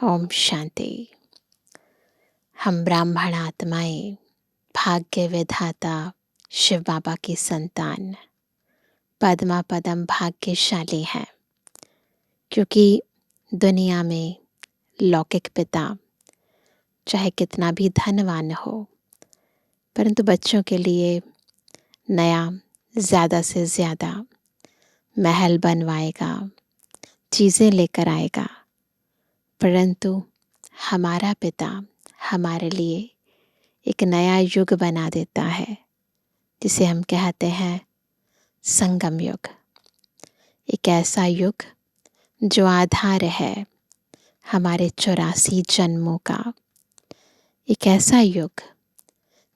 ओम शांति। हम ब्राह्मण आत्माएं भाग्य विधाता शिव बाबा की संतान पद्मा पदम भाग्यशाली हैं, क्योंकि दुनिया में लौकिक पिता चाहे कितना भी धनवान हो, परंतु बच्चों के लिए नया ज़्यादा से ज़्यादा महल बनवाएगा, चीज़ें लेकर आएगा। परंतु हमारा पिता हमारे लिए एक नया युग बना देता है, जिसे हम कहते हैं संगम युग। एक ऐसा युग जो आधार है हमारे 84 जन्मों का। एक ऐसा युग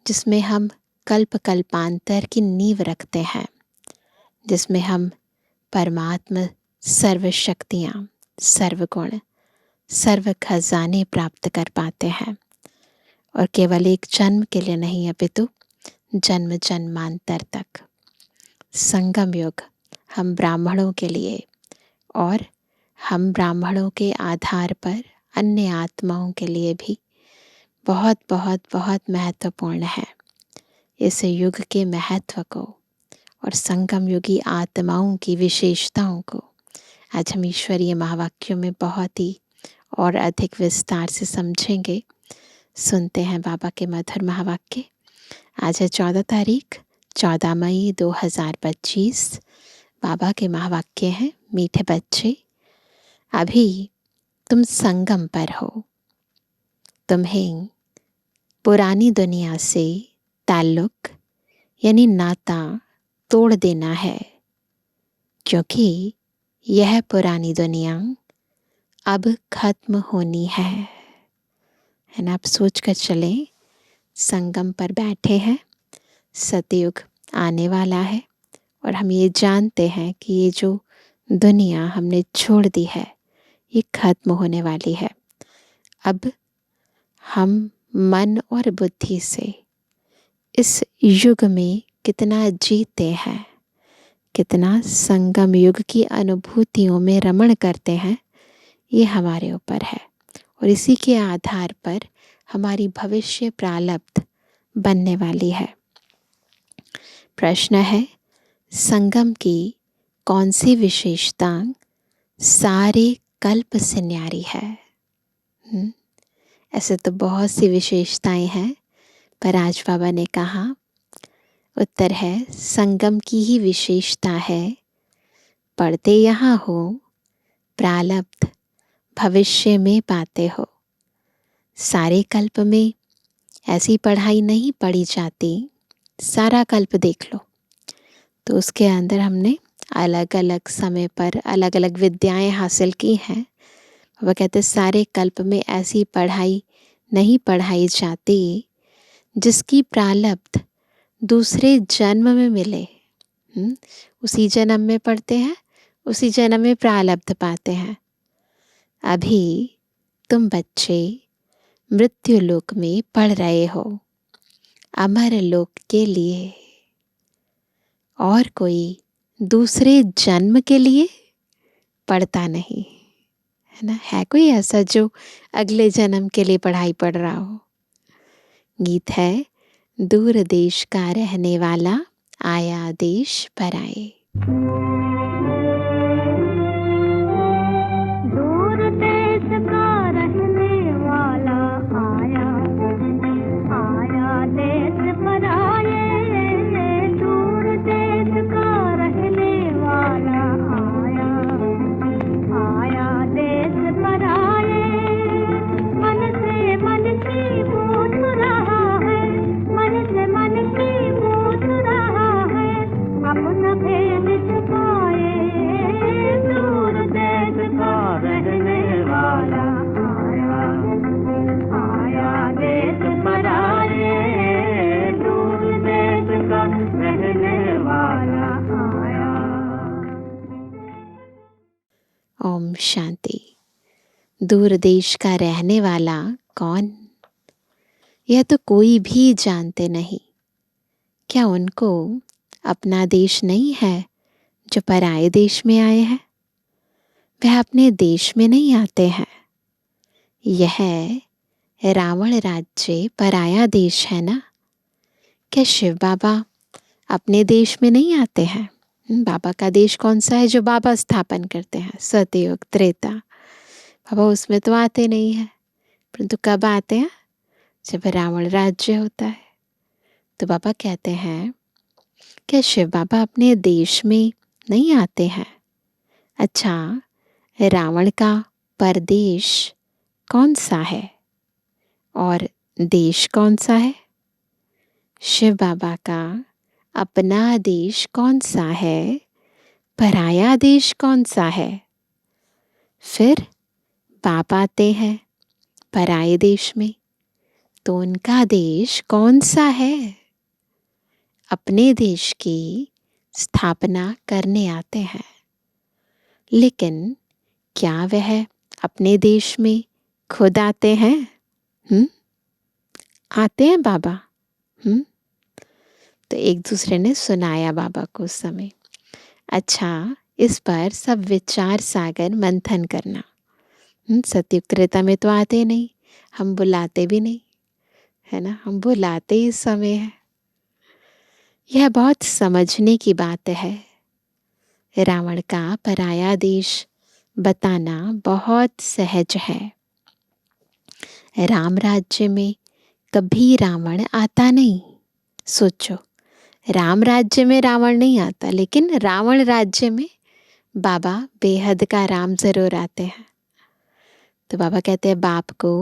जिसमें हम कल्प कल्पांतर की नींव रखते हैं, जिसमें हम परमात्मा सर्व शक्तियाँ, सर्वगुण, सर्व खजाने प्राप्त कर पाते हैं। और केवल एक जन्म के लिए नहीं, अपितु जन्म जन्मांतर तक। संगम युग हम ब्राह्मणों के लिए और हम ब्राह्मणों के आधार पर अन्य आत्माओं के लिए भी बहुत बहुत बहुत महत्वपूर्ण है। इस युग के महत्व को और संगम युगी आत्माओं की विशेषताओं को आज हम ईश्वरीय महावाक्यों में बहुत ही और अधिक विस्तार से समझेंगे। सुनते हैं बाबा के मधुर महावाक्य। आज है 14 तारीख, 14 मई 2025। बाबा के महावाक्य हैं, मीठे बच्चे, अभी तुम संगम पर हो। तुम्हें पुरानी दुनिया से ताल्लुक यानी नाता तोड़ देना है, क्योंकि यह पुरानी दुनिया अब खत्म होनी है ना। आप सोच कर चलें, संगम पर बैठे हैं, सतयुग आने वाला है और हम ये जानते हैं कि ये जो दुनिया हमने छोड़ दी है ये खत्म होने वाली है। अब हम मन और बुद्धि से इस युग में कितना जीते हैं, कितना संगम युग की अनुभूतियों में रमण करते हैं, ये हमारे ऊपर है। और इसी के आधार पर हमारी भविष्य प्रारब्ध बनने वाली है। प्रश्न है, संगम की कौन सी विशेषता सारे कल्प से न्यारी है? ऐसे तो बहुत सी विशेषताएं हैं, पर आज बाबा ने कहा उत्तर है संगम की ही विशेषता है। पढ़ते यहाँ हो, प्रारब्ध भविष्य में पाते हो। सारे कल्प में ऐसी पढ़ाई नहीं पढ़ी जाती। सारा कल्प देख लो तो उसके अंदर हमने अलग अलग समय पर अलग अलग विद्याएं हासिल की हैं। वह कहते सारे कल्प में ऐसी पढ़ाई नहीं पढ़ाई जाती जिसकी प्रारब्ध दूसरे जन्म में मिले। उसी जन्म में पढ़ते हैं, उसी जन्म में प्रारब्ध पाते हैं। अभी तुम बच्चे मृत्यु लोक में पढ़ रहे हो, अमर लोक के लिए, और कोई दूसरे जन्म के लिए पढ़ता नहीं है ना। है कोई ऐसा जो अगले जन्म के लिए पढ़ाई पढ़ रहा हो? गीत है, दूर देश का रहने वाला आया देश पर आए। दूर देश का रहने वाला आया, आया देश पर आए। दूर देश का रहने वाला आया, आया देश पर आए। मन से मन की पूछ रहा है, मन से मन की पूछ रहा है, अपना भेद छुपाए। दूर देश का रहने वाला आया, आया देश पर आए। दूर देश का रहने वाला आया। ओम शांति। दूर देश का रहने वाला कौन? यह तो कोई भी जानते नहीं। क्या उनको अपना देश नहीं है जो पराये देश में आए हैं? वह अपने देश में नहीं आते हैं। यह रावण राज्य पराया देश है ना। क्या शिव बाबा अपने देश में नहीं आते हैं? बाबा का देश कौन सा है जो बाबा स्थापन करते हैं? सतयुग, त्रेता। बाबा उसमें तो आते नहीं है, परंतु कब आते हैं? जब रावण राज्य होता है। तो बाबा कहते हैं क्या शिव बाबा अपने देश में नहीं आते हैं? अच्छा, रावण का परदेश कौन सा है और देश कौन सा है? शिव बाबा का अपना देश कौन सा है? पराया देश कौन सा है? फिर बाप आते हैं पराये देश में, तो उनका देश कौन सा है? अपने देश की स्थापना करने आते हैं। लेकिन क्या वह अपने देश में खुद आते हैं? आते हैं बाबा? तो एक दूसरे ने सुनाया बाबा को उस समय। अच्छा, इस पर सब विचार सागर मंथन करना। सतयुग त्रेता में तो आते नहीं, हम बुलाते भी नहीं, है ना। हम बुलाते ही इस समय है। यह बहुत समझने की बात है। रावण का पराया देश बताना बहुत सहज है। राम राज्य में कभी रावण आता नहीं। सोचो, राम राज्य में रावण नहीं आता, लेकिन रावण राज्य में बाबा बेहद का राम जरूर आते हैं। तो बाबा कहते हैं बाप को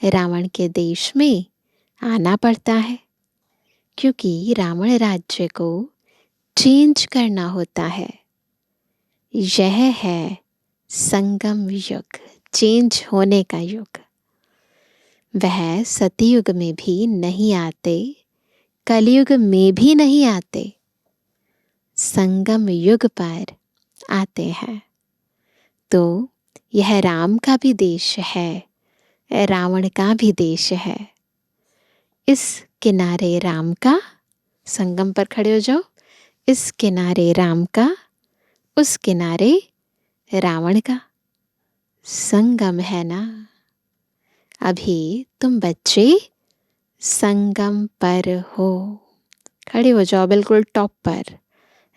रावण के देश में आना पड़ता है, क्योंकि रावण राज्य को चेंज करना होता है। यह है संगम युग, चेंज होने का युग। वह सतयुग में भी नहीं आते, कलयुग में भी नहीं आते, संगम युग पर आते हैं। तो यह राम का भी देश है, रावण का भी देश है। इस किनारे राम का, संगम पर खड़े हो जाओ, इस किनारे राम का, उस किनारे रावण का संगम है ना। अभी तुम बच्चे संगम पर हो। खड़े हो जाओ बिल्कुल टॉप पर,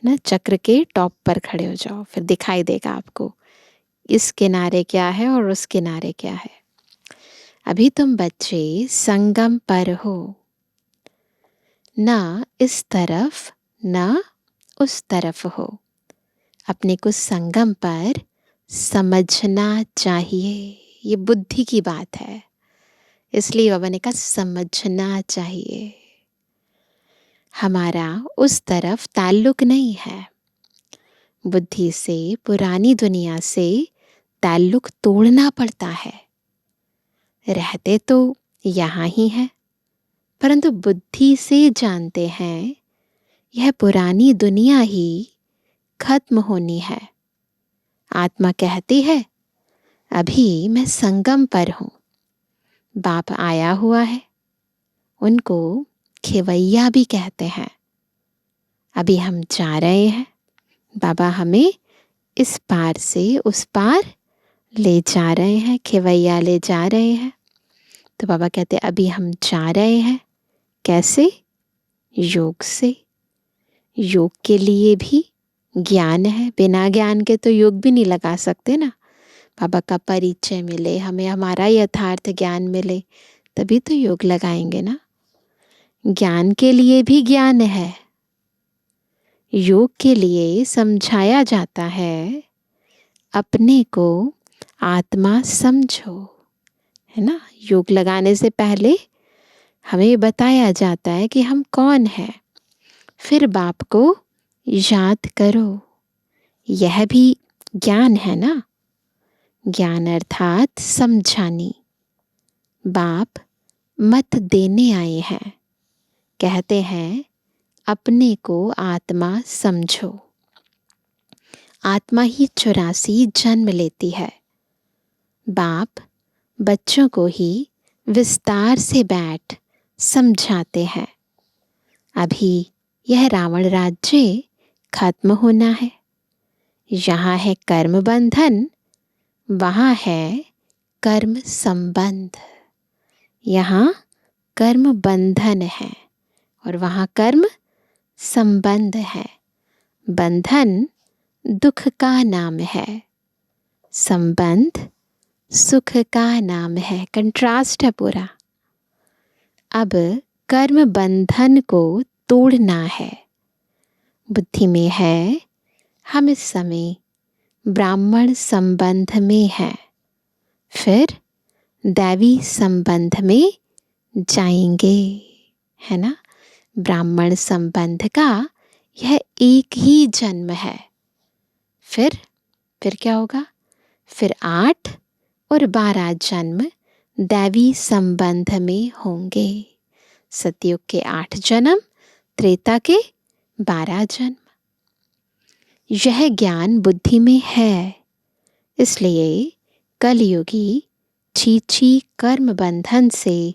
ना, चक्र के टॉप पर खड़े हो जाओ, फिर दिखाई देगा आपको इस किनारे क्या है और उस किनारे क्या है। अभी तुम बच्चे संगम पर हो, ना इस तरफ ना उस तरफ हो। अपने को संगम पर समझना चाहिए। ये बुद्धि की बात है, इसलिए बाबा ने कहा समझना चाहिए। हमारा उस तरफ ताल्लुक नहीं है। बुद्धि से, पुरानी दुनिया से ताल्लुक तोड़ना पड़ता है। रहते तो यहाँ ही है, परंतु बुद्धि से जानते हैं यह पुरानी दुनिया ही खत्म होनी है। आत्मा कहती है अभी मैं संगम पर हूँ, बाप आया हुआ है। उनको खेवैया भी कहते हैं। अभी हम जा रहे हैं, बाबा हमें इस पार से उस पार ले जा रहे हैं, खेवैया ले जा रहे हैं। तो बाबा कहते हैं अभी हम जा रहे हैं। कैसे? योग से। योग के लिए भी ज्ञान है, बिना ज्ञान के तो योग भी नहीं लगा सकते ना। बाबा का परिचय मिले, हमें हमारा यथार्थ ज्ञान मिले, तभी तो योग लगाएंगे ना। ज्ञान के लिए भी ज्ञान है। योग के लिए समझाया जाता है अपने को आत्मा समझो, है ना। योग लगाने से पहले हमें बताया जाता है कि हम कौन हैं। फिर बाप को याद करो, यह भी ज्ञान है ना। ज्ञान अर्थात समझानी। बाप मत देने आए हैं, कहते हैं अपने को आत्मा समझो। आत्मा ही 84 जन्म लेती है। बाप बच्चों को ही विस्तार से बैठ समझाते हैं। अभी यह रावण राज्य खत्म होना है। यहाँ है कर्म बंधन, वहाँ है कर्म संबंध, यहाँ कर्म बंधन है और वहाँ कर्म संबंध है। बंधन दुख का नाम है, संबंध सुख का नाम है। कंट्रास्ट है पूरा। अब कर्म बंधन को तोड़ना है। बुद्धि में है हम इस समय ब्राह्मण संबंध में हैं, फिर दैवी संबंध में जाएंगे, है ना। ब्राह्मण संबंध का यह एक ही जन्म है। फिर क्या होगा? फिर 8 और 12 जन्म दैवी संबंध में होंगे। सतयुग के 8 जन्म, त्रेता के 12 जन्म। यह ज्ञान बुद्धि में है, इसलिए कलयुगी छी कर्म बंधन से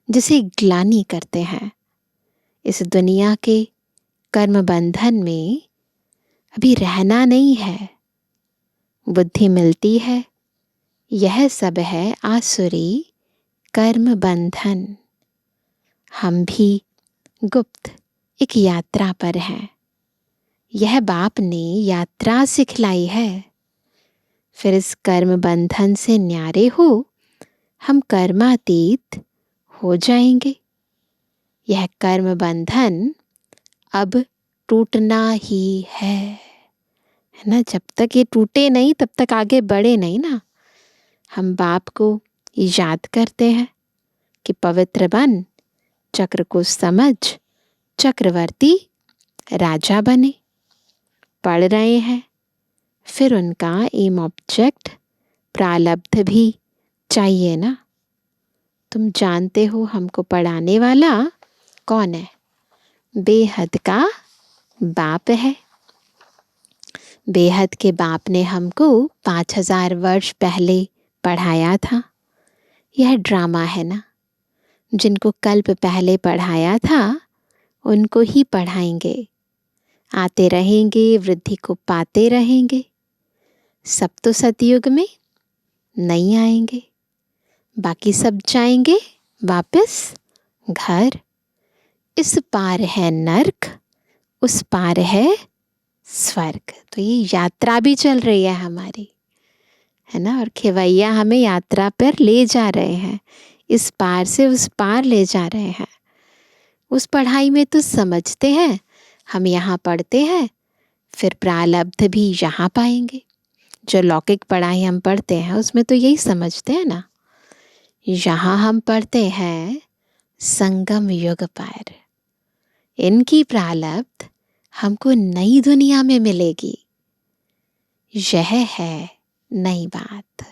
जिसे ग्लानि करते हैं, इस दुनिया के कर्म बंधन में अभी रहना नहीं है। बुद्धि मिलती है, यह सब है आसुरी कर्म बंधन। हम भी गुप्त एक यात्रा पर हैं। यह बाप ने यात्रा सिखलाई है। फिर इस कर्म बंधन से न्यारे हो हम कर्मातीत हो जाएंगे। यह कर्म बंधन अब टूटना ही है ना। जब तक ये टूटे नहीं तब तक आगे बढ़े नहीं ना। हम बाप को याद करते हैं कि पवित्र बन, चक्र को समझ, चक्रवर्ती राजा बने। पढ़ रहे हैं, फिर उनका एम ऑब्जेक्ट प्रारब्ध भी चाहिए ना। तुम जानते हो हमको पढ़ाने वाला कौन है? बेहद का बाप है। बेहद के बाप ने हमको 5000 वर्ष पहले पढ़ाया था। यह ड्रामा है ना। जिनको कल्प पहले पढ़ाया था उनको ही पढ़ाएंगे। आते रहेंगे, वृद्धि को पाते रहेंगे। सब तो सतयुग में नहीं आएंगे, बाकी सब जाएंगे वापस घर। इस पार है नर्क, उस पार है स्वर्ग। तो ये यात्रा भी चल रही है हमारी, है ना। और खेवैया हमें यात्रा पर ले जा रहे हैं, इस पार से उस पार ले जा रहे हैं। उस पढ़ाई में तो समझते हैं, हम यहाँ पढ़ते हैं, फिर प्रारब्ध भी यहाँ पाएंगे। जो लौकिक पढ़ाई हम पढ़ते हैं उसमें तो यही समझते हैं ना। यहाँ हम पढ़ते हैं संगम युग पर। इनकी प्रारब्ध हमको नई दुनिया में मिलेगी। यह है नई बात,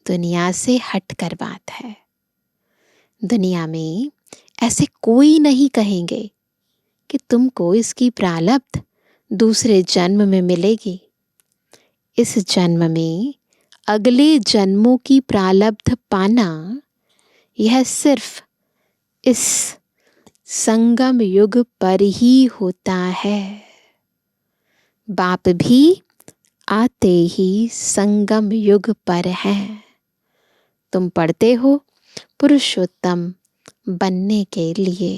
दुनिया से हटकर बात है। दुनिया में ऐसे कोई नहीं कहेंगे कि तुमको इसकी प्रारब्ध दूसरे जन्म में मिलेगी। इस जन्म में अगले जन्मों की प्रारब्ध पाना, यह सिर्फ इस संगम युग पर ही होता है। बाप भी आते ही संगम युग पर हैं। तुम पढ़ते हो पुरुषोत्तम बनने के लिए।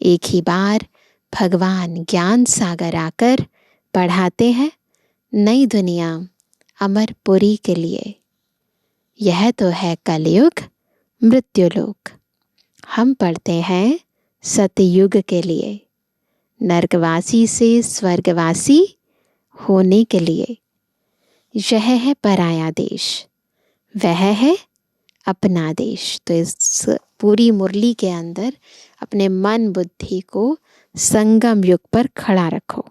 एक ही बार भगवान ज्ञान सागर आकर पढ़ाते हैं नई दुनिया अमरपुरी के लिए। यह तो है कलयुग मृत्युलोक। हम पढ़ते हैं सतयुग के लिए, नरकवासी से स्वर्गवासी होने के लिए। यह है पराया देश, वह है अपना देश। तो इस पूरी मुरली के अंदर अपने मन बुद्धि को संगम युग पर खड़ा रखो,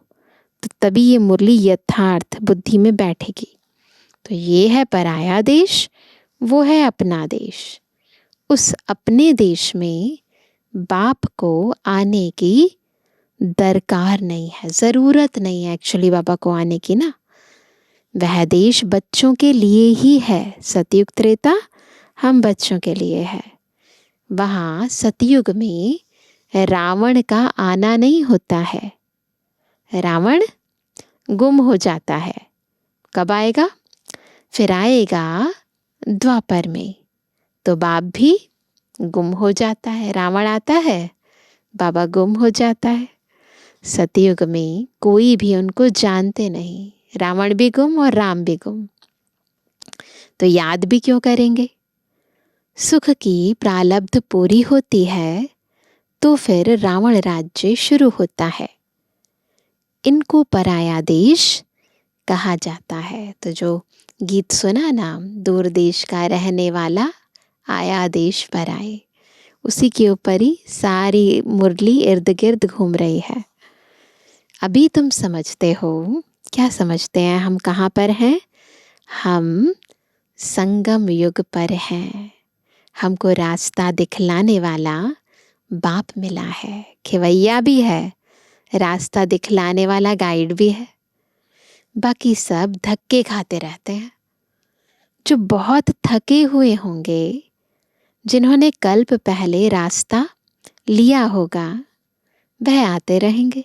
तो तभी ये मुरली यथार्थ बुद्धि में बैठेगी। तो ये है पराया देश, वो है अपना देश। उस अपने देश में बाप को आने की दरकार नहीं है, ज़रूरत नहीं है एक्चुअली बाबा को आने की ना। वह देश बच्चों के लिए ही है। सतयुग त्रेता हम बच्चों के लिए है। वहाँ सतयुग में रावण का आना नहीं होता है। रावण गुम हो जाता है। कब आएगा? फिर आएगा द्वापर में तो बाप भी गुम हो जाता है। रावण आता है, बाबा गुम हो जाता है। सतयुग में कोई भी उनको जानते नहीं, रावण भी गुम और राम भी गुम। तो याद भी क्यों करेंगे? सुख की प्रालब्ध पूरी होती है तो फिर रावण राज्य शुरू होता है। इनको पराया देश कहा जाता है। तो जो गीत सुना ना, दूर देश का रहने वाला आया देश पर आए, उसी के ऊपर ही सारी मुरली इर्द गिर्द घूम रही है। अभी तुम समझते हो, क्या समझते हैं? हम कहाँ पर हैं? हम संगम युग पर हैं। हमको रास्ता दिखलाने वाला बाप मिला है, खिवैया भी है, रास्ता दिखलाने वाला गाइड भी है। बाकी सब धक्के खाते रहते हैं। जो बहुत थके हुए होंगे, जिन्होंने कल्प पहले रास्ता लिया होगा, वह आते रहेंगे।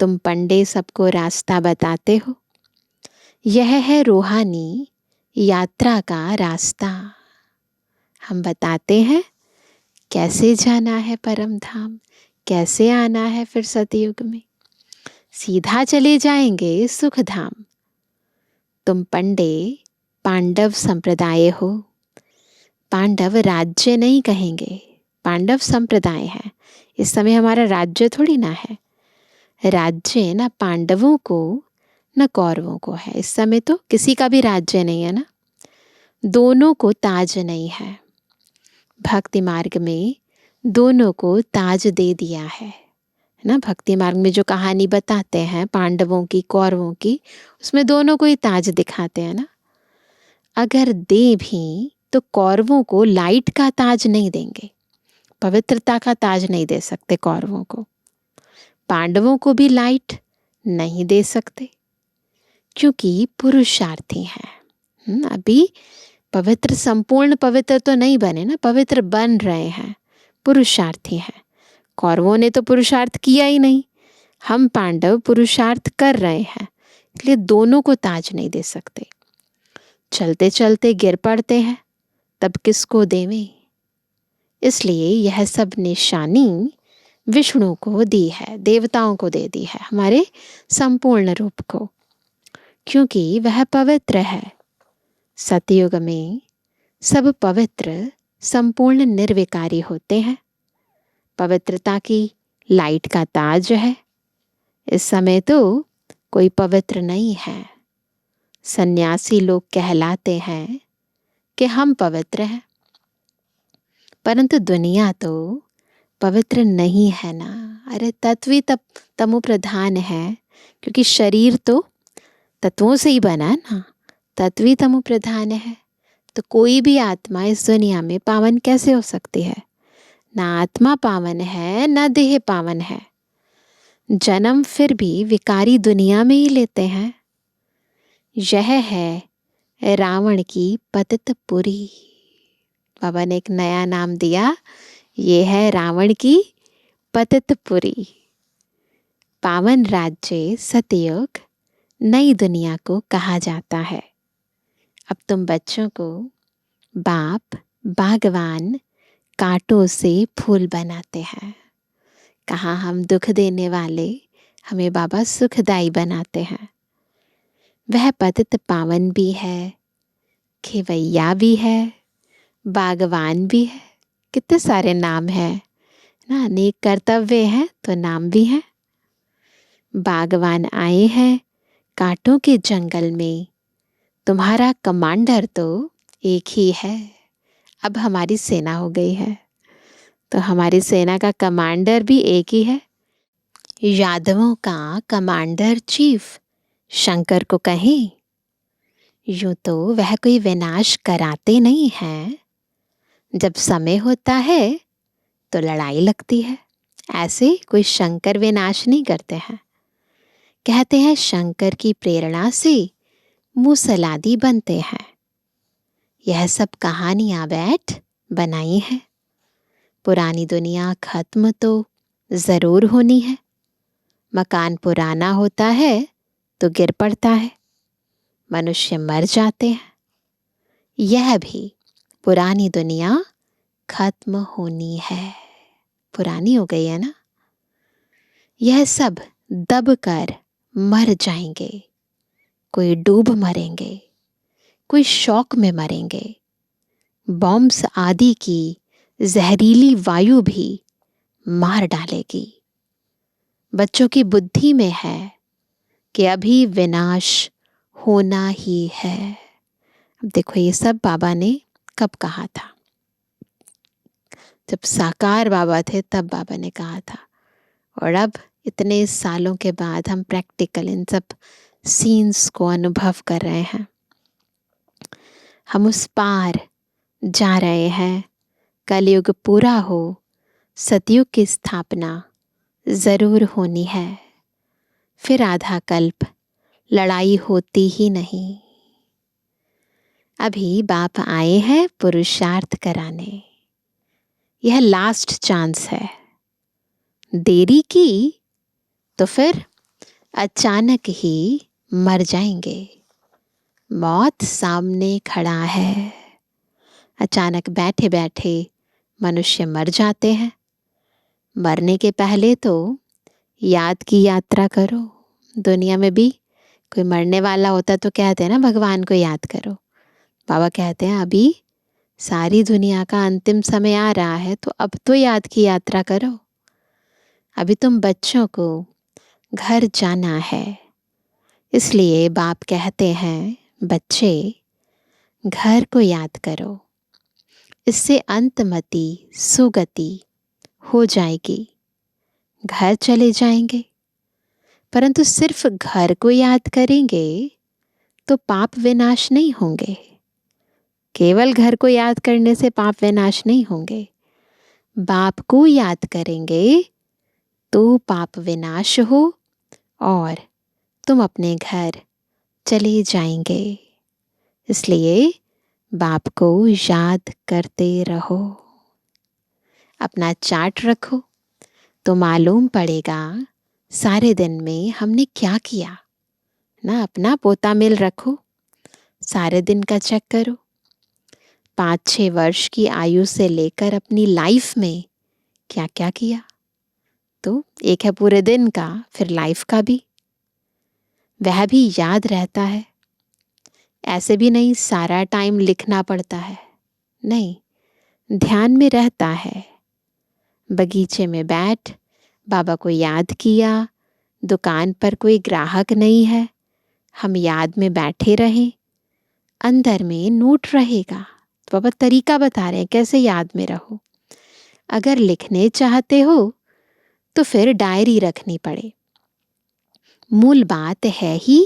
तुम पंडे सबको रास्ता बताते हो। यह है रूहानी यात्रा का रास्ता। हम बताते हैं कैसे जाना है परम धाम, कैसे आना है फिर सतयुग में। सीधा चले जाएंगे सुख धाम। तुम पंडे पांडव संप्रदाय हो। पांडव राज्य नहीं कहेंगे, पांडव संप्रदाय है। इस समय हमारा राज्य थोड़ी ना है। राज्य न पांडवों को न कौरवों को है। इस समय तो किसी का भी राज्य नहीं है ना। दोनों को ताज नहीं है। भक्ति मार्ग में दोनों को ताज दे दिया है ना। भक्ति मार्ग में जो कहानी बताते हैं पांडवों की कौरवों की, उसमें दोनों को ही ताज दिखाते हैं ना। अगर दे भी तो कौरवों को लाइट का ताज नहीं देंगे, पवित्रता का ताज नहीं दे सकते कौरवों को। पांडवों को भी लाइट नहीं दे सकते क्योंकि पुरुषार्थी हैं। अभी पवित्र, संपूर्ण पवित्र तो नहीं बने ना, पवित्र बन रहे हैं, पुरुषार्थी हैं। कौरवों ने तो पुरुषार्थ किया ही नहीं। हम पांडव पुरुषार्थ कर रहे हैं, इसलिए दोनों को ताज नहीं दे सकते। चलते चलते गिर पड़ते हैं, तब किसको देवें? इसलिए यह सब निशानी विष्णु को दी है, देवताओं को दे दी है, हमारे संपूर्ण रूप को, क्योंकि वह पवित्र है। सतयुग में सब पवित्र संपूर्ण निर्विकारी होते हैं। पवित्रता की लाइट का ताज है। इस समय तो कोई पवित्र नहीं है। सन्यासी लोग कहलाते हैं कि हम पवित्र हैं, परंतु दुनिया तो पवित्र नहीं है ना। अरे तत्व ही तमो प्रधान है, क्योंकि शरीर तो तत्वों से ही बना है ना। तत्व ही तमो प्रधान है, तो कोई भी आत्मा इस दुनिया में पावन कैसे हो सकती है? ना आत्मा पावन है, ना देह पावन है। जन्म फिर भी विकारी दुनिया में ही लेते हैं। यह है रावण की पतित पुरी। बाबा ने एक नया नाम दिया, ये है रावण की पतित पुरी। पावन राज्य सतयुग नई दुनिया को कहा जाता है। अब तुम बच्चों को बाप बागवान कांटों से फूल बनाते हैं। कहाँ हम दुख देने वाले, हमें बाबा सुखदाई बनाते हैं। वह पतित पावन भी है, खिवैया भी है, बागवान भी है। कितने सारे नाम हैं ना, अनेक कर्तव्य हैं तो नाम भी हैं। बागवान आए हैं कांटों के जंगल में। तुम्हारा कमांडर तो एक ही है। अब हमारी सेना हो गई है, तो हमारी सेना का कमांडर भी एक ही है। यादवों का कमांडर चीफ शंकर को कहें, यूं तो वह कोई विनाश कराते नहीं हैं। जब समय होता है तो लड़ाई लगती है। ऐसे कोई शंकर विनाश नहीं करते हैं। कहते हैं शंकर की प्रेरणा से मूसलादी बनते हैं। यह सब कहानियां बैठ बनाई है। पुरानी दुनिया खत्म तो जरूर होनी है। मकान पुराना होता है तो गिर पड़ता है। मनुष्य मर जाते हैं। यह भी पुरानी दुनिया खत्म होनी है। पुरानी हो गई है ना। यह सब दब कर मर जाएंगे। कोई डूब मरेंगे, कोई शौक में मरेंगे। बॉम्ब्स आदि की जहरीली वायु भी मार डालेगी। बच्चों की बुद्धि में है कि अभी विनाश होना ही है। अब देखो, ये सब बाबा ने कब कहा था? जब साकार बाबा थे तब बाबा ने कहा था। और अब इतने सालों के बाद हम प्रैक्टिकल इन सब सीन्स को अनुभव कर रहे हैं। हम उस पार जा रहे हैं। कलयुग पूरा हो, सतयुग की स्थापना जरूर होनी है। फिर आधा कल्प लड़ाई होती ही नहीं। अभी बाप आए हैं पुरुषार्थ कराने। यह लास्ट चांस है। देरी की तो फिर अचानक ही मर जाएंगे। मौत सामने खड़ा है। अचानक बैठे बैठे मनुष्य मर जाते हैं। मरने के पहले तो याद की यात्रा करो। दुनिया में भी कोई मरने वाला होता तो कहते हैं ना, भगवान को याद करो। बाबा कहते हैं अभी सारी दुनिया का अंतिम समय आ रहा है, तो अब तो याद की यात्रा करो। अभी तुम बच्चों को घर जाना है। इसलिए बाप कहते हैं बच्चे घर को याद करो। इससे अंतमति सुगति हो जाएगी। घर चले जाएंगे, परंतु सिर्फ घर को याद करेंगे तो पाप विनाश नहीं होंगे। केवल घर को याद करने से पाप विनाश नहीं होंगे। बाप को याद करेंगे तो पाप विनाश हो और तुम अपने घर चले जाएंगे। इसलिए बाप को याद करते रहो। अपना चार्ट रखो तो मालूम पड़ेगा सारे दिन में हमने क्या किया ना। अपना पोता मेल रखो, सारे दिन का चेक करो। 5-6 वर्ष की आयु से लेकर अपनी लाइफ में क्या क्या किया। तो एक है पूरे दिन का, फिर लाइफ का भी, वह भी याद रहता है। ऐसे भी नहीं सारा टाइम लिखना पड़ता है, नहीं, ध्यान में रहता है। बगीचे में बैठ बाबा को याद किया। दुकान पर कोई ग्राहक नहीं है, हम याद में बैठे रहें, अंदर में नोट रहेगा। तो बाबा तरीका बता रहे हैं कैसे याद में रहो। अगर लिखने चाहते हो तो फिर डायरी रखनी पड़े। मूल बात है ही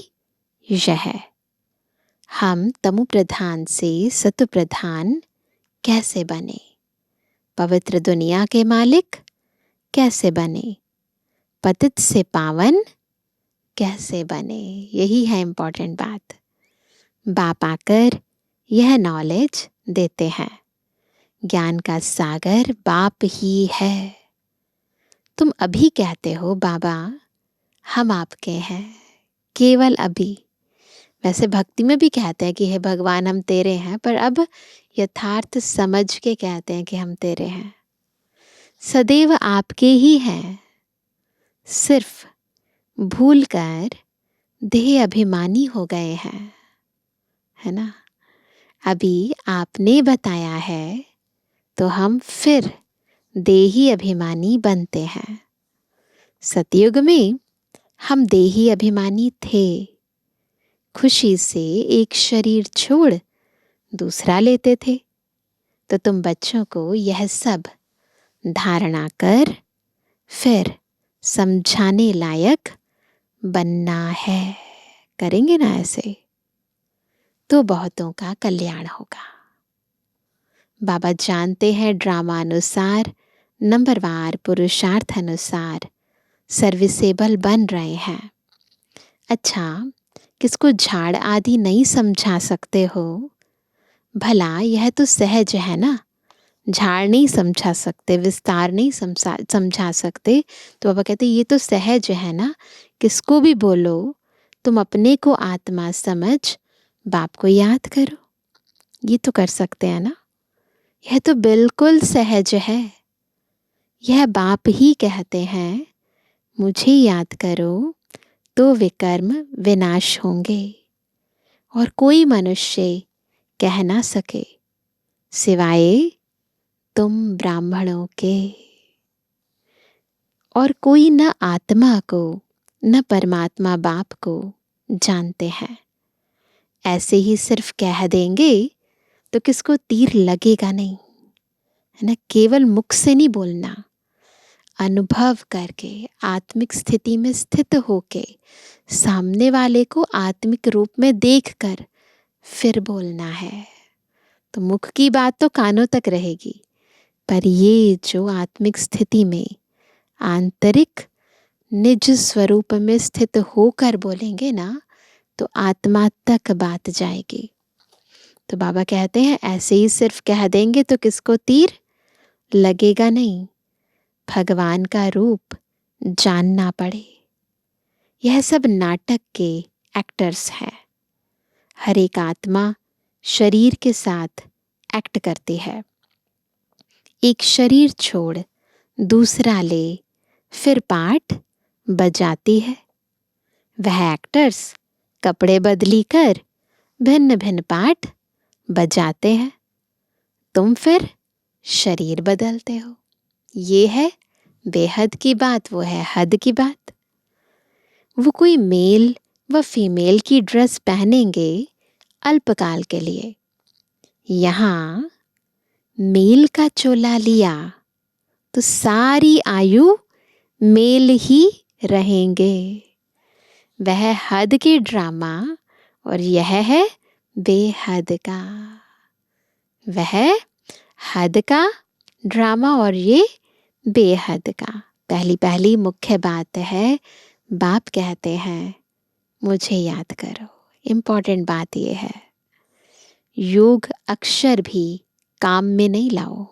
यह, हम तमु प्रधान से सतु प्रधान कैसे बने, पवित्र दुनिया के मालिक कैसे बने, पतित से पावन कैसे बने। यही है इम्पोर्टेंट बात। बाप आकर यह नॉलेज देते हैं। ज्ञान का सागर बाप ही है। तुम अभी कहते हो बाबा हम आपके हैं, केवल अभी। वैसे भक्ति में भी कहते हैं कि हे भगवान हम तेरे हैं, पर अब यथार्थ समझ के कहते हैं कि हम तेरे हैं। सदैव आपके ही हैं, सिर्फ भूल कर देह अभिमानी हो गए हैं, है ना। अभी आपने बताया है तो हम फिर देही अभिमानी बनते हैं। सतयुग में हम देही अभिमानी थे। खुशी से एक शरीर छोड़ दूसरा लेते थे। तो तुम बच्चों को यह सब धारणा कर फिर समझाने लायक बनना है। करेंगे ना ऐसे तो बहुतों का कल्याण होगा। बाबा जानते हैं ड्रामा अनुसार, नंबरवार पुरुषार्थ अनुसार सर्विसेबल बन रहे हैं। अच्छा, किसको झाड़ आदि नहीं समझा सकते हो? भला यह तो सहज है ना। झाड़ नहीं समझा सकते, विस्तार नहीं समझा सकते, तो बाबा कहते ये तो सहज है ना। किसको भी बोलो तुम अपने को आत्मा समझ बाप को याद करो। ये तो कर सकते हैं ना, यह तो बिल्कुल सहज है। यह बाप ही कहते हैं, मुझे याद करो तो विकर्म विनाश होंगे। और कोई मनुष्य कह ना सके सिवाय तुम ब्राह्मणों के। और कोई न आत्मा को न परमात्मा बाप को जानते हैं। ऐसे ही सिर्फ कह देंगे तो किसको तीर लगेगा नहीं, है ना। केवल मुख से नहीं बोलना, अनुभव करके आत्मिक स्थिति में स्थित होके सामने वाले को आत्मिक रूप में देखकर फिर बोलना है। तो मुख की बात तो कानों तक रहेगी, पर ये जो आत्मिक स्थिति में आंतरिक निज स्वरूप में स्थित होकर बोलेंगे ना, तो आत्मा तक बात जाएगी। तो बाबा कहते हैं ऐसे ही सिर्फ कह देंगे तो किसको तीर लगेगा नहीं, भगवान का रूप जानना पड़े। यह सब नाटक के एक्टर्स हैं। हर एक आत्मा शरीर के साथ एक्ट करती है। एक शरीर छोड़ दूसरा ले फिर पाठ बजाती है। वह एक्टर्स कपड़े बदली कर भिन्न भिन्न पाठ बजाते हैं। तुम फिर शरीर बदलते हो। ये है बेहद की बात, वो है हद की बात। वो कोई मेल व फीमेल की ड्रेस पहनेंगे अल्पकाल के लिए। यहाँ मेल का चोला लिया तो सारी आयु मेल ही रहेंगे। वह हद के ड्रामा और यह है बेहद का। वह हद का ड्रामा और ये बेहद का। पहली मुख्य बात है, बाप कहते हैं मुझे याद करो। इम्पॉर्टेंट बात ये है, योग अक्षर भी काम में नहीं लाओ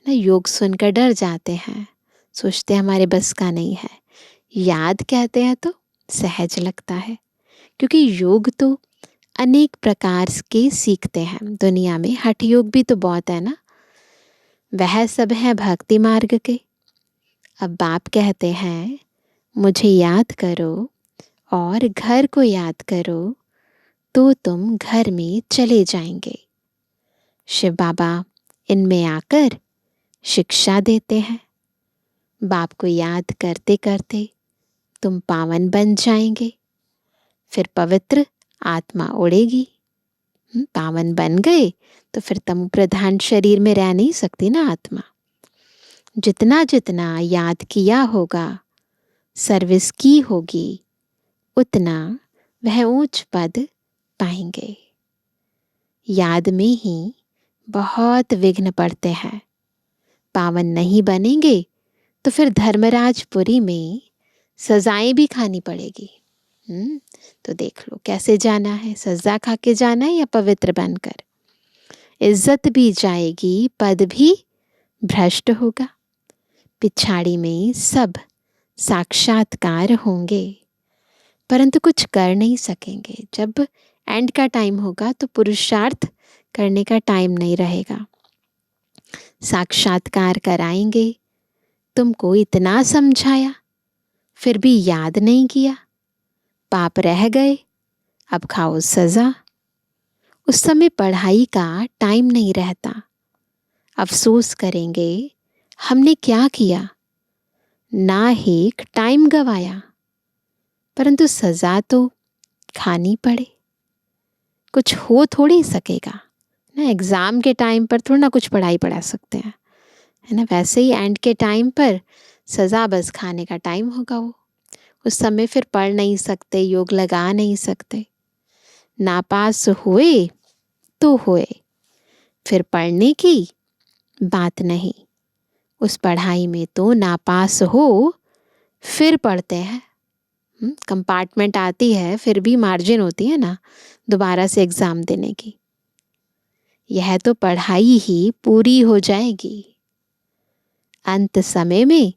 ना। योग सुनकर डर जाते हैं, सोचते हैं हमारे बस का नहीं है। याद कहते हैं तो सहज लगता है, क्योंकि योग तो अनेक प्रकार के सीखते हैं दुनिया में। हठ योग भी तो बहुत है ना, वह सब है भक्ति मार्ग के। अब बाप कहते हैं मुझे याद करो और घर को याद करो तो तुम घर में चले जाएंगे। शिव बाबा इनमें आकर शिक्षा देते हैं। बाप को याद करते करते तुम पावन बन जाएंगे। फिर पवित्र आत्मा उड़ेगी। पावन बन गए तो फिर तमो प्रधान शरीर में रह नहीं सकती ना आत्मा। जितना जितना याद किया होगा, सर्विस की होगी, उतना वह ऊंच पद पाएंगे। याद में ही बहुत विघ्न पड़ते हैं। पावन नहीं बनेंगे तो फिर धर्मराजपुरी में सजाएं भी खानी पड़ेगी। तो देख लो कैसे जाना है, सजा खा के जाना है या पवित्र बनकर। इज्जत भी जाएगी, पद भी भ्रष्ट होगा। पिछाड़ी में सब साक्षात्कार होंगे, परंतु कुछ कर नहीं सकेंगे। जब एंड का टाइम होगा तो पुरुषार्थ करने का टाइम नहीं रहेगा। साक्षात्कार कराएंगे, तुमको इतना समझाया फिर भी याद नहीं किया, पाप रह गए, अब खाओ सजा। उस समय पढ़ाई का टाइम नहीं रहता। अफसोस करेंगे हमने क्या किया, ना ही टाइम गवाया, परंतु सजा तो खानी पड़े। कुछ हो थोड़ी सकेगा ना। एग्ज़ाम के टाइम पर थोड़ा ना कुछ पढ़ाई पढ़ा सकते हैं, है ना। वैसे ही एंड के टाइम पर सज़ा बस खाने का टाइम होगा। वो उस समय फिर पढ़ नहीं सकते, योग लगा नहीं सकते। नापास हुए तो हुए, फिर पढ़ने की बात नहीं। उस पढ़ाई में तो नापास हो फिर पढ़ते हैं। कंपार्टमेंट आती है, फिर भी मार्जिन होती है ना दोबारा से एग्ज़ाम देने की। यह तो पढ़ाई ही पूरी हो जाएगी। अंत समय में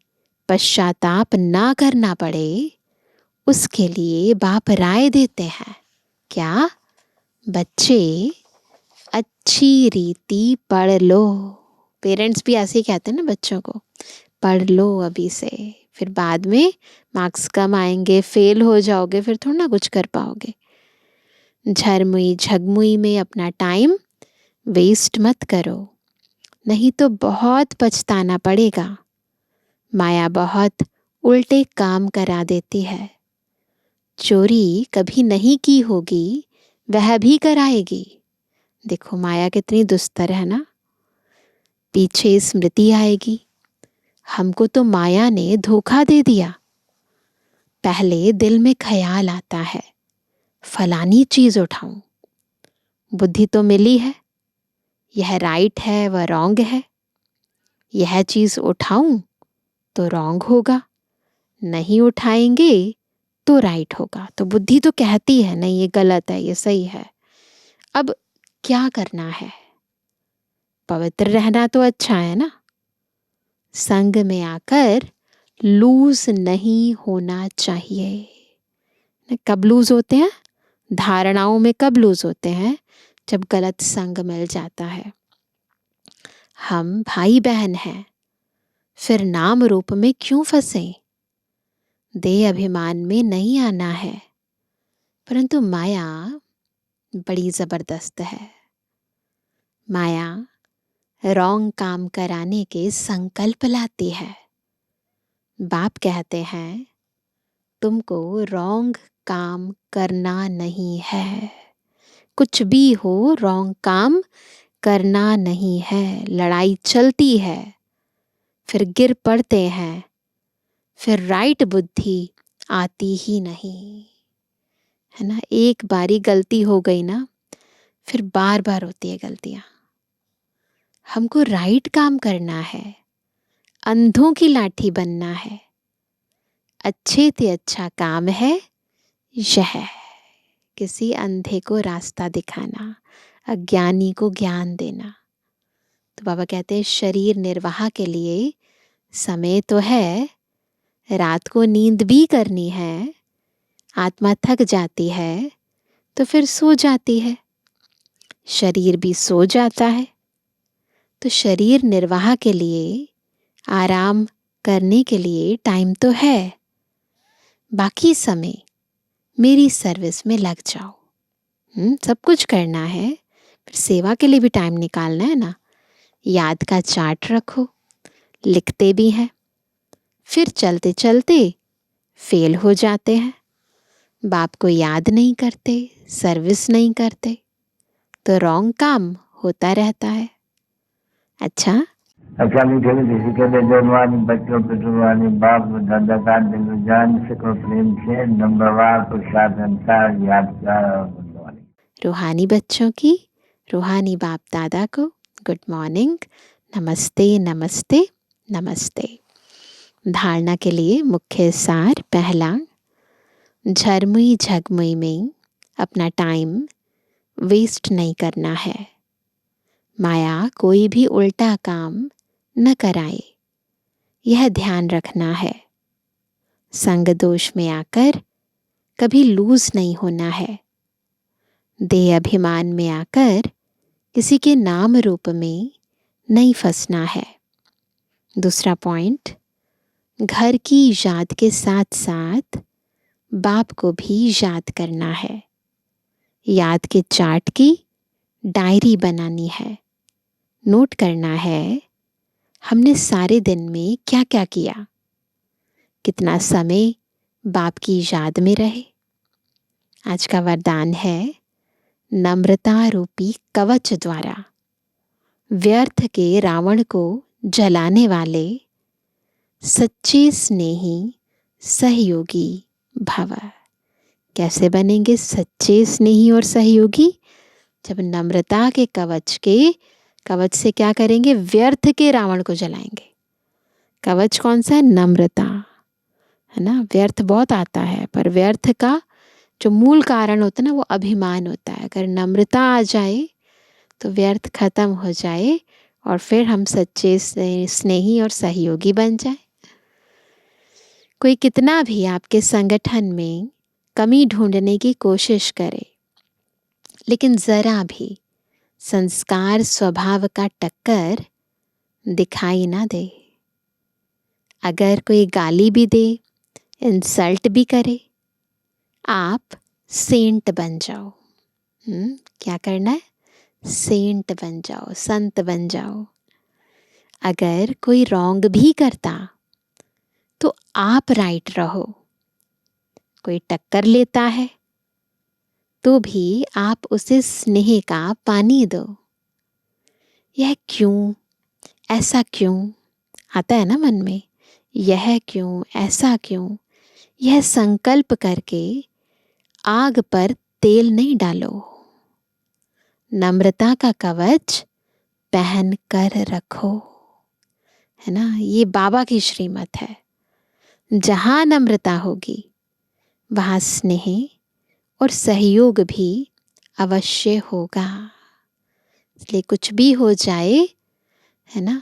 पश्चाताप ना करना पड़े, उसके लिए बाप राय देते हैं। क्या? बच्चे अच्छी रीति पढ़ लो। पेरेंट्स भी ऐसे ही कहते हैं ना बच्चों को, पढ़ लो अभी से, फिर बाद में मार्क्स कम आएंगे, फेल हो जाओगे, फिर थोड़ा ना कुछ कर पाओगे। झरमुई झगमुई में अपना टाइम वेस्ट मत करो, नहीं तो बहुत पछताना पड़ेगा। माया बहुत उल्टे काम करा देती है। चोरी कभी नहीं की होगी, वह भी कराएगी। देखो माया कितनी दुस्तर है ना। पीछे स्मृति आएगी, हमको तो माया ने धोखा दे दिया। पहले दिल में ख्याल आता है, फलानी चीज उठाऊं। बुद्धि तो मिली है, यह राइट है वह रॉन्ग है। यह चीज उठाऊं तो रॉन्ग होगा, नहीं उठाएंगे तो राइट होगा। तो बुद्धि तो कहती है नहीं ये गलत है, ये सही है। अब क्या करना है? पवित्र रहना तो अच्छा है ना। संग में आकर लूज नहीं होना चाहिए। कब लूज होते हैं? धारणाओं में कब लूज होते हैं? जब गलत संग मिल जाता है। हम भाई बहन हैं, फिर नाम रूप में क्यों फंसे? देह अभिमान में नहीं आना है। परंतु माया बड़ी जबरदस्त है। माया रॉन्ग काम कराने के संकल्प लाती है। बाप कहते हैं तुमको रॉन्ग काम करना नहीं है। कुछ भी हो रॉन्ग काम करना नहीं है। लड़ाई चलती है, फिर गिर पड़ते हैं, फिर राइट बुद्धि आती ही नहीं है ना। एक बारी गलती हो गई ना, फिर बार बार होती है गलतियां। हमको राइट काम करना है, अंधों की लाठी बनना है। अच्छे से अच्छा काम है यह, किसी अंधे को रास्ता दिखाना, अज्ञानी को ज्ञान देना। तो बाबा कहते हैं शरीर निर्वाह के लिए समय तो है, रात को नींद भी करनी है। आत्मा थक जाती है तो फिर सो जाती है, शरीर भी सो जाता है। तो शरीर निर्वाह के लिए, आराम करने के लिए टाइम तो है। बाकी समय मेरी सर्विस में लग जाओ। सब कुछ करना है, फिर सेवा के लिए भी टाइम निकालना है ना। याद का चार्ट रखो, लिखते भी हैं, फिर चलते चलते फेल हो जाते हैं। बाप को याद नहीं करते, सर्विस नहीं करते, तो रॉन्ग काम होता रहता है। अच्छा मीठे मीठे के जवानी बच्चों पे जुबानी बाप दादा का दिल जान सको प्रेम से नंबरवार प्रसाद अंसार यादगार और रूहानी बच्चों की, रूहानी बाप दादा को गुड मॉर्निंग, नमस्ते नमस्ते नमस्ते। धारणा के लिए मुख्य सार पहला, झरमुई झगमुई में अपना टाइम वेस्ट नहीं करना है। माया कोई भी उल्टा काम न कराए, यह ध्यान रखना है। संग दोष में आकर कभी लूज नहीं होना है। देह अभिमान में आकर किसी के नाम रूप में नहीं फंसना है। दूसरा पॉइंट, घर की याद के साथ साथ बाप को भी याद करना है। याद के चार्ट की डायरी बनानी है। नोट करना है हमने सारे दिन में क्या क्या किया, कितना समय बाप की याद में रहे। आज का वरदान है नम्रता रूपी कवच द्वारा व्यर्थ के रावण को जलाने वाले सच्चे स्नेही सहयोगी भव। कैसे बनेंगे सच्चे स्नेही और सहयोगी? जब नम्रता के कवच से क्या करेंगे? व्यर्थ के रावण को जलाएंगे। कवच कौन सा है? नम्रता, है ना। व्यर्थ बहुत आता है, पर व्यर्थ का जो मूल कारण होता है ना, वो अभिमान होता है। अगर नम्रता आ जाए तो व्यर्थ खत्म हो जाए और फिर हम सच्चे स्नेही और सहयोगी बन जाए। कोई कितना भी आपके संगठन में कमी ढूंढने की कोशिश करे, लेकिन ज़रा भी संस्कार स्वभाव का टक्कर दिखाई ना दे। अगर कोई गाली भी दे, इंसल्ट भी करे, आप सेंट बन जाओ। क्या करना है? सेंट बन जाओ, संत बन जाओ। अगर कोई रॉन्ग भी करता तो आप राइट रहो। कोई टक्कर लेता है तो भी आप उसे स्नेह का पानी दो। यह क्यों, ऐसा क्यों आता है ना मन में, यह क्यों, ऐसा क्यों, यह संकल्प करके आग पर तेल नहीं डालो। नम्रता का कवच पहन कर रखो, है ना। ये बाबा की श्रीमत है। जहां नम्रता होगी वहां स्नेह और सहयोग भी अवश्य होगा। इसलिए कुछ भी हो जाए, है ना,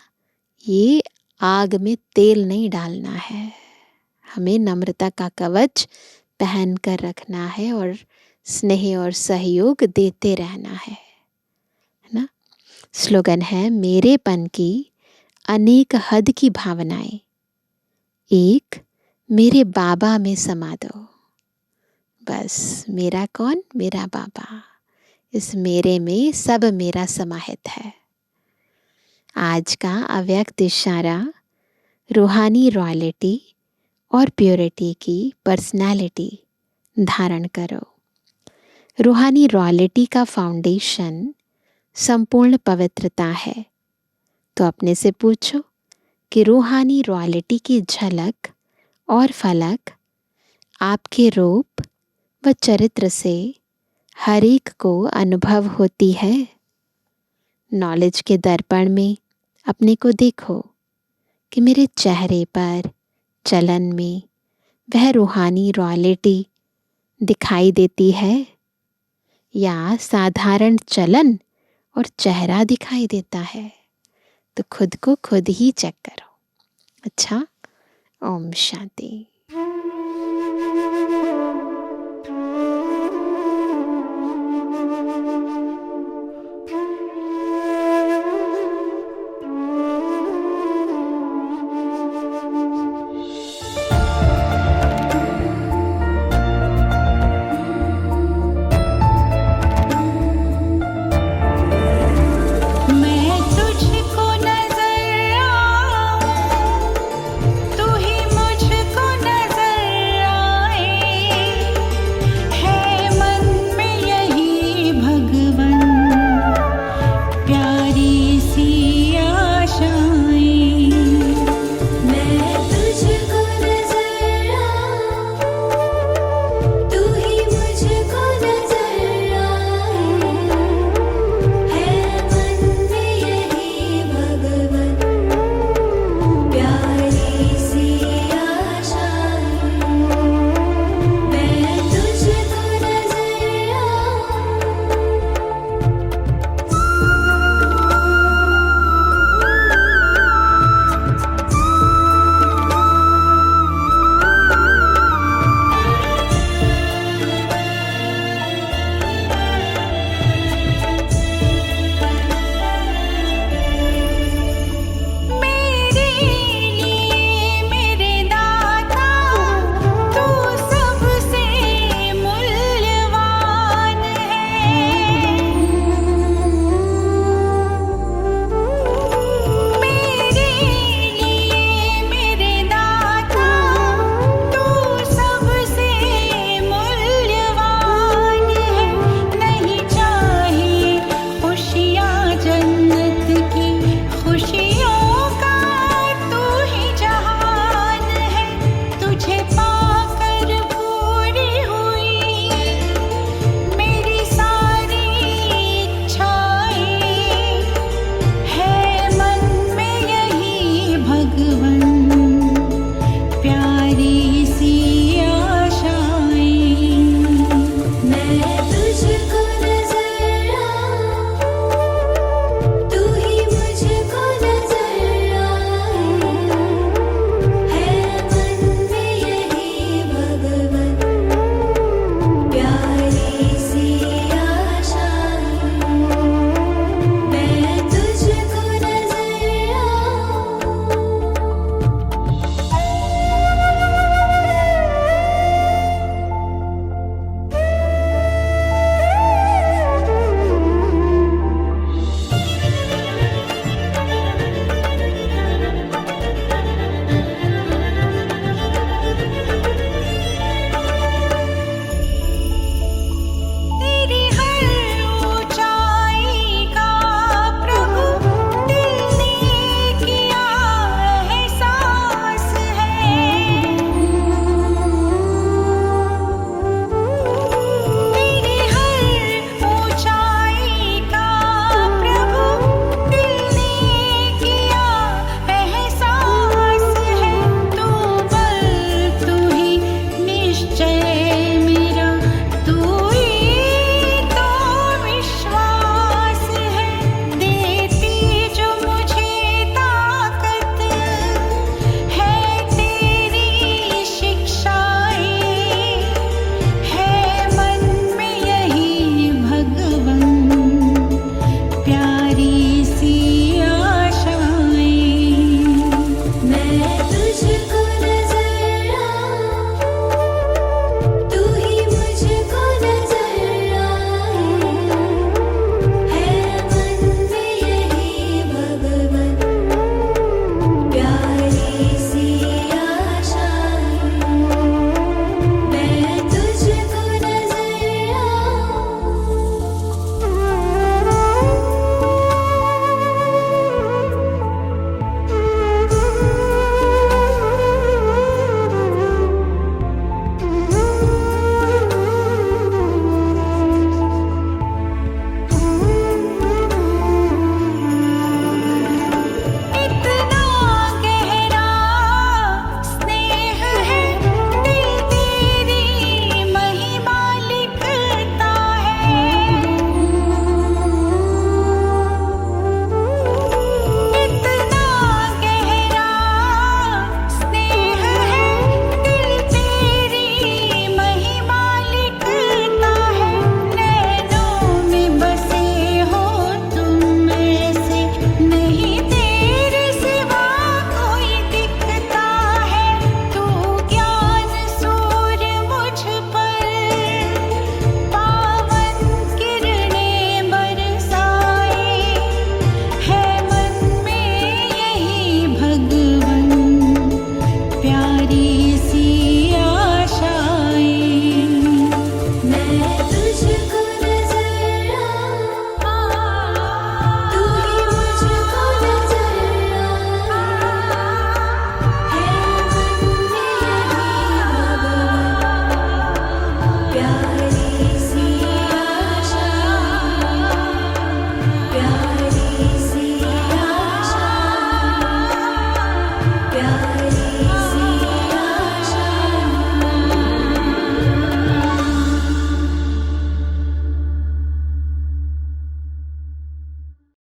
ये आग में तेल नहीं डालना है। हमें नम्रता का कवच पहन कर रखना है और स्नेह और सहयोग देते रहना है ना। स्लोगन है, मेरेपन की अनेक हद की भावनाएं एक मेरे बाबा में समा दो। बस मेरा कौन? मेरा बाबा। इस मेरे में सब मेरा समाहित है। आज का अव्यक्त इशारा रूहानी रॉयल्टी और प्योरिटी की पर्सनालिटी धारण करो। रूहानी रॉयल्टी का फाउंडेशन संपूर्ण पवित्रता है। तो अपने से पूछो कि रूहानी रॉयल्टी की झलक और फलक आपके रूप व चरित्र से हर एक को अनुभव होती है। नॉलेज के दर्पण में अपने को देखो कि मेरे चेहरे पर, चलन में वह रूहानी रॉयल्टी दिखाई देती है या साधारण चलन और चेहरा दिखाई देता है। तो खुद को खुद ही चेक करो। अच्छा, ओम शांति।